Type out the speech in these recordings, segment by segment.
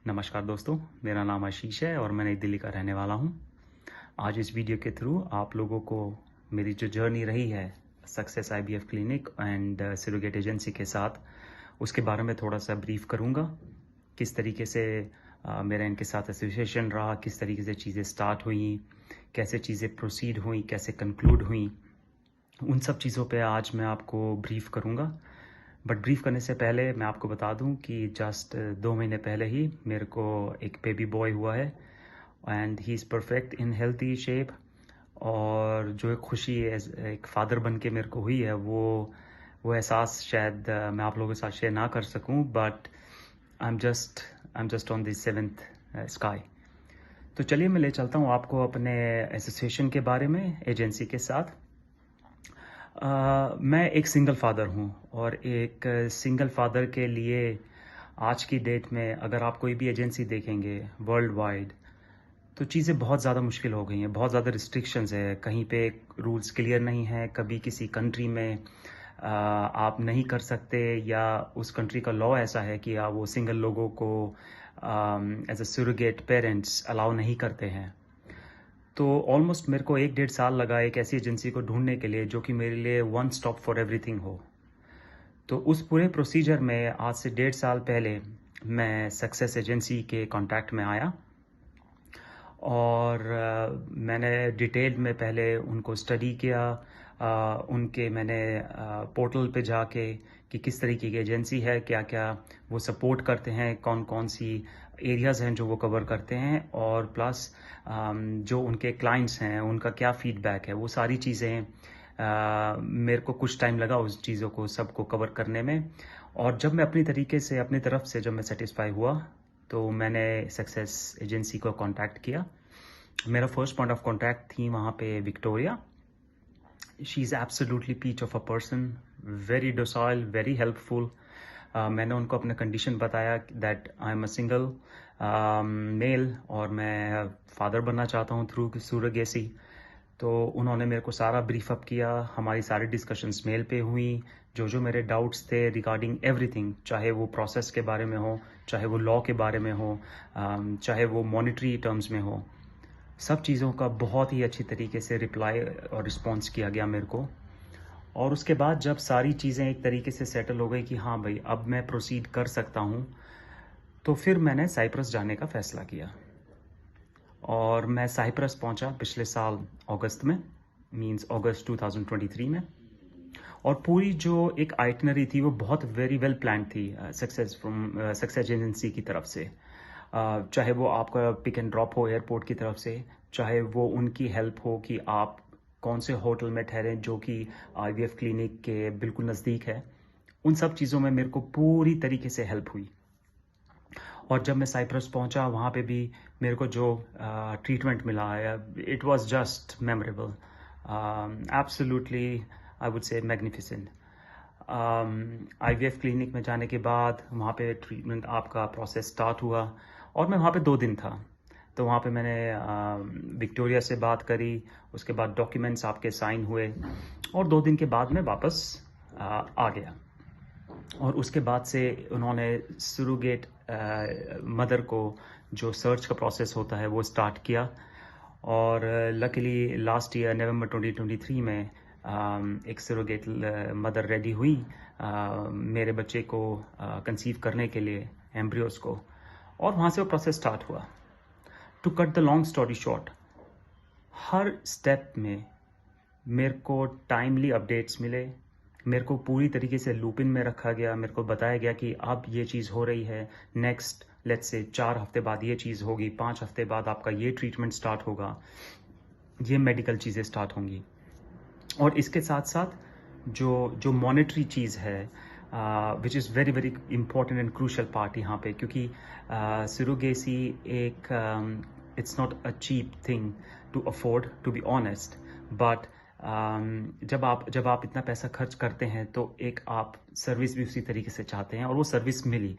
नमस्कार दोस्तों, मेरा नाम आशीष है और मैं नई दिल्ली का रहने वाला हूँ। आज इस वीडियो के थ्रू आप लोगों को मेरी जो जर्नी रही है success IVF clinic and surrogate agency के साथ, उसके बारे में थोड़ा सा ब्रीफ करूँगा। किस तरीके से मेरा इनके साथ एसोसिएशन रहा, किस तरीके से चीज़ें स्टार्ट हुई, कैसे चीज़ें प्रोसीड हुई, कैसे कंक्लूड हुई, उन सब चीज़ों पे आज मैं आपको ब्रीफ करूँगा। बट ब्रीफ करने से पहले मैं आपको बता दूं कि जस्ट 2 महीने पहले ही मेरे को एक बेबी बॉय हुआ है and he is perfect in healthy shape. और जो एक खुशी एज एक फादर बन के मेरे को हुई है वो एहसास शायद मैं आप लोगों के साथ शेयर ना कर सकूं, but I am just on the 7th sky. तो चलिए मैं ले चलता हूं आपको अपने एसोसिएशन के बारे में एजेंसी के साथ। मैं एक सिंगल फादर हूँ और एक सिंगल फादर के लिए आज की डेट में अगर आप कोई भी एजेंसी देखेंगे वर्ल्ड वाइड, तो चीज़ें बहुत ज़्यादा मुश्किल हो गई हैं, बहुत ज़्यादा रिस्ट्रिक्शंस है, कहीं पे रूल्स क्लियर नहीं है, कभी किसी कंट्री में आप नहीं कर सकते या उस कंट्री का लॉ ऐसा है कि वो सिंगल लोगों को as a surrogate parents allow नहीं करते हैं। तो ऑलमोस्ट मेरे को 1-1.5 साल लगा एक ऐसी एजेंसी को ढूंढने के लिए जो कि मेरे लिए वन स्टॉप फॉर एवरीथिंग हो। तो उस पूरे प्रोसीजर में आज से 1.5 साल पहले मैं सक्सेस एजेंसी के कांटेक्ट में आया और मैंने डिटेल में पहले उनको स्टडी किया। उनके मैंने पोर्टल पे जाके कि किस तरीके की एजेंसी है, क्या क्या वो सपोर्ट करते हैं, कौन कौन सी एरियाज़ हैं जो वो कवर करते हैं, और प्लस जो उनके क्लाइंट्स हैं उनका क्या फीडबैक है, वो सारी चीज़ें मेरे को कुछ टाइम लगा उस चीज़ों को सबको कवर करने में। और जब मैं अपनी तरीके से अपनी तरफ से जब मैं सेटिस्फाई हुआ तो मैंने सक्सेस एजेंसी को कांटेक्ट किया। मेरा फर्स्ट पॉइंट ऑफ कांटेक्ट थी वहाँ पे Victoria. She is absolutely peach of a person, very docile, very helpful. मैंने उनको अपना कंडीशन बताया that I am a single male और मैं फादर बनना चाहता हूँ थ्रू सूरगेसी। तो उन्होंने मेरे को सारा ब्रीफ अप किया, हमारी सारी डिस्कशंस मेल पे हुई, जो मेरे डाउट्स थे रिगार्डिंग एवरीथिंग, चाहे वो प्रोसेस के बारे में हो, चाहे वो लॉ के बारे में हो, चाहे वो मॉनेटरी टर्म्स में हो, सब चीज़ों का बहुत ही अच्छी तरीके से रिप्लाई और रिस्पॉन्स किया गया मेरे को। और उसके बाद जब सारी चीज़ें एक तरीके से सेटल हो गई कि हाँ भाई अब मैं प्रोसीड कर सकता हूँ, तो फिर मैंने साइप्रस जाने का फ़ैसला किया और मैं साइप्रस पहुंचा पिछले साल अगस्त में, मींस अगस्त 2023 में। और पूरी जो एक आइटनरी थी वो बहुत वेरी वेल प्लान थी सक्सेस एजेंसी की तरफ से। चाहे वो आपका पिक एंड ड्रॉप हो एयरपोर्ट की तरफ से, चाहे वो उनकी हेल्प हो कि आप कौन से होटल में ठहरें जो कि आईवीएफ क्लिनिक के बिल्कुल नज़दीक है, उन सब चीज़ों में मेरे को पूरी तरीके से हेल्प हुई। और जब मैं साइप्रस पहुंचा वहाँ पे भी मेरे को जो ट्रीटमेंट मिला है, it was just memorable, absolutely I would say magnificent. IVF clinic में जाने के बाद वहाँ पे ट्रीटमेंट आपका प्रोसेस स्टार्ट हुआ और मैं वहाँ पे 2 दिन था। तो वहाँ पे मैंने विक्टोरिया से बात करी, उसके बाद डॉक्यूमेंट्स आपके साइन हुए और 2 दिन के बाद मैं वापस आ गया। और उसके बाद से उन्होंने सुरुगेट मदर को जो सर्च का प्रोसेस होता है वो स्टार्ट किया। और लकीली लास्ट ईयर नवंबर 2023 में एक सुरुगेट मदर रेडी हुई मेरे बच्चे को कंसीव करने के लिए, एम्ब्रियोस को, और वहाँ से वो प्रोसेस स्टार्ट हुआ। To cut the long story short, हर स्टेप में मेरे को टाइमली अपडेट्स मिले, मेरे को पूरी तरीके से लूपिन में रखा गया, मेरे को बताया गया कि अब ये चीज़ हो रही है, नेक्स्ट लेट्स से 4 हफ्ते बाद ये चीज़ होगी, 5 हफ्ते बाद आपका ये ट्रीटमेंट स्टार्ट होगा, ये मेडिकल चीज़ें स्टार्ट होंगी। और इसके साथ साथ जो मॉनेटरी चीज़ है which is very very important and crucial part यहाँ पे, क्योंकि सुरुगेसी एक it's not a cheap thing to afford, to be honest, but जब आप इतना पैसा खर्च करते हैं तो एक आप सर्विस भी उसी तरीके से चाहते हैं, और वो सर्विस मिली।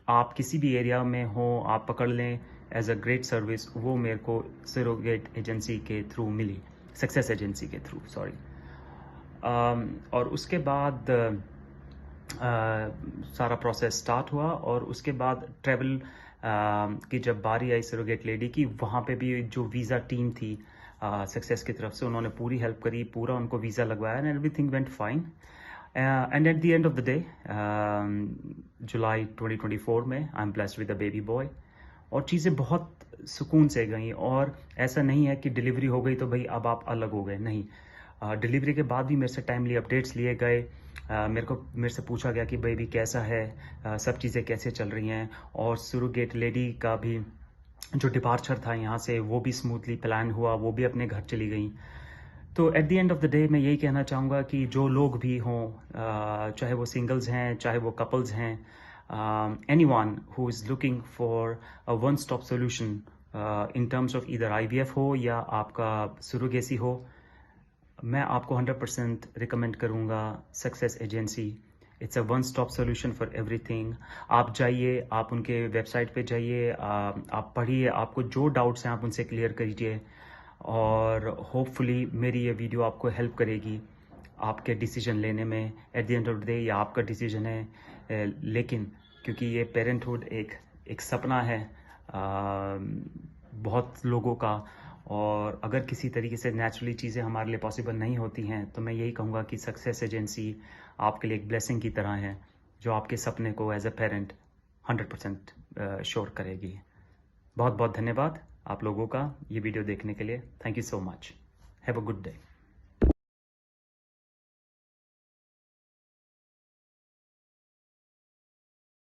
आप किसी भी एरिया में हो आप पकड़ लें एज अ ग्रेट सर्विस, वो मेरे को सरोगेट एजेंसी के थ्रू मिली, सक्सेस एजेंसी के थ्रू, सॉरी। और उसके बाद सारा प्रोसेस स्टार्ट हुआ और उसके बाद ट्रैवल कि जब बारी आई सरोगेट लेडी की, वहाँ पे भी जो वीज़ा टीम थी सक्सेस की तरफ से, उन्होंने पूरी हेल्प करी, पूरा उनको वीज़ा लगवाया and everything went fine. And at the end of the day जुलाई 2024 में I am blessed with a baby boy, और चीज़ें बहुत सुकून से गई। और ऐसा नहीं है कि डिलीवरी हो गई तो भाई अब आप अलग हो गए, नहीं। डिलीवरी के बाद भी मेरे से टाइमली अपडेट्स लिए गए। मेरे से पूछा गया कि बेबी कैसा है, सब चीज़ें कैसे चल रही हैं, और सरोगेट लेडी का भी जो डिपार्चर था यहाँ से वो भी स्मूथली प्लान हुआ, वो भी अपने घर चली गई। तो eight the end of the day मैं यही कहना चाहूँगा कि जो लोग भी हों, चाहे वो सिंगल्स हैं, चाहे वो कपल्स हैं, anyone who is looking for a one stop solution in terms of either IVF हो या आपका सुरोगेसी हो, मैं आपको 100% रिकमेंड करूँगा success agency. It's a one stop solution for everything. आप जाइए, आप उनके वेबसाइट पे जाइए, आप पढ़िए, आपको जो डाउट्स हैं आप उनसे क्लियर कीजिए, और होपफुली मेरी ये वीडियो आपको हेल्प करेगी आपके डिसीजन लेने में। Eight the end of the day ये आपका डिसीजन है, लेकिन क्योंकि ये पेरेंटहुड एक सपना है बहुत लोगों का, और अगर किसी तरीके से नेचुरली चीज़ें हमारे लिए पॉसिबल नहीं होती हैं, तो मैं यही कहूँगा कि सक्सेस एजेंसी आपके लिए एक ब्लेसिंग की तरह है, जो आपके सपने को एज अ पेरेंट 100% श्योर करेगी। बहुत बहुत धन्यवाद आप लोगों का ये वीडियो देखने के लिए। Thank you so much. Have a good day.